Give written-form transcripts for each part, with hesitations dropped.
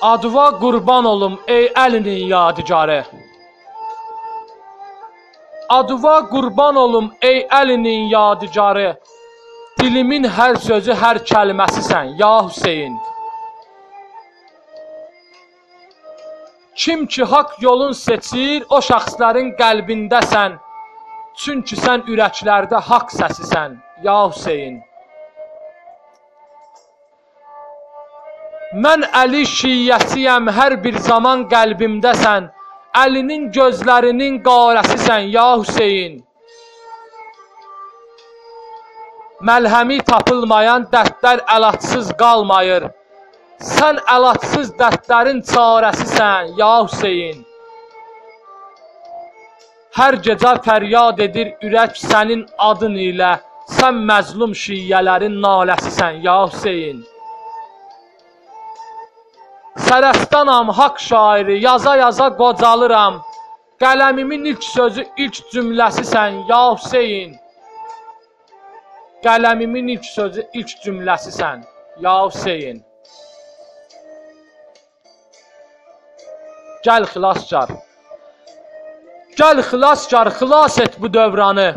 Adıva qurban olum ey əlinin yadigarı. Adıva qurban olum ey əlinin yadigarı. Dilimin hər sözü, hər kəlməsisən ya Hüseyin. Kim ki haqq yolun seçir, o şəxslərin qəlbindəsən. Çünki sən ürəklərdə haqq səsisən ya Hüseyin. Mən Əli şiyyəsiyəm, hər bir zaman qəlbimdəsən. Əlinin gözlərinin qarəsisən ya Hüseyin. Məlhəmi tapılmayan dərdlər əlacsız qalmayır. Sən əlacsız dərdlərin çarəsisən ya Hüseyin. Hər gecə fəryad edir ürək sənin adın ilə. Sən məzlum şiyyələrin naləsisən ya Hüseyin. Sərəstanam, haqq şairi, yaza yaza qocalıram. Qələmimin ilk sözü, ilk cümləsisən ya Hüseyin. Qələmimin ilk sözü, ilk cümləsisən ya Hüseyin. Gəl xilaskar. Gəl xilaskar, xilas et bu dövranı.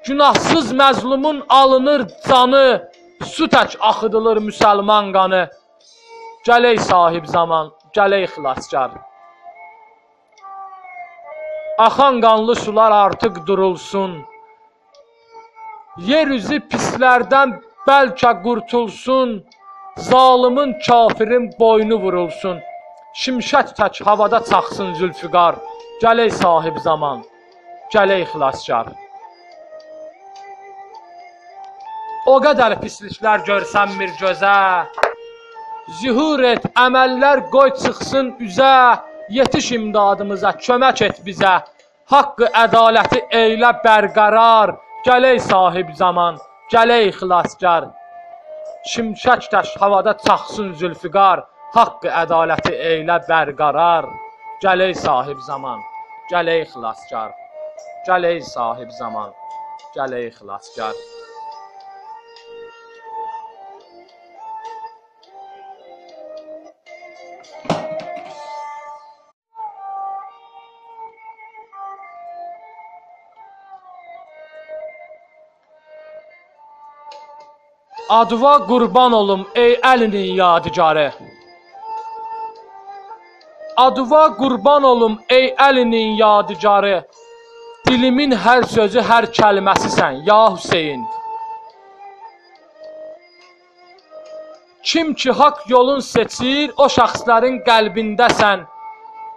Günahsız məzlumun alınır canı. Su tək axıdılır müsəlman qanı. Gəl ey sahib zaman, gəl ey xilaskar. Axan qanlı sular artıq durulsun. Yeryüzü pislərdən bəlkə qurtulsun. Zalimin, kafirin boynu vurulsun. Şimşək tək havada çaxsın Zülfiqar. Gəl ey sahib zaman, gəl ey xilaskar. O qədər pisliklər görsən bir gözə. Zühur et, əməllər qoy çıxsın üzə. Yetiş imdadımıza, kömək et bizə. Haqqı, ədaləti eylə bərqərar. Gəl ey sahib zaman, gəl ey xilaskar. Şimşək tək havada çaxsın Zülfiqar. Haqqı, ədaləti eylə bərqərar. Gəl ey sahib zaman, gəl ey xilaskar. Gəl ey sahib zaman, gəl ey xilaskar. Adıva qurban olum ey əlinin yadigarı. Adıva qurban olum ey əlinin yadigarı. Dilimin hər sözü, hər kəlməsisən ya Hüseyin. Kim ki haqq yolun seçir, o şəxslərin qəlbindəsən.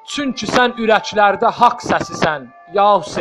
Çünki sən ürəklərdə haqq səsisən ya Hüseyin.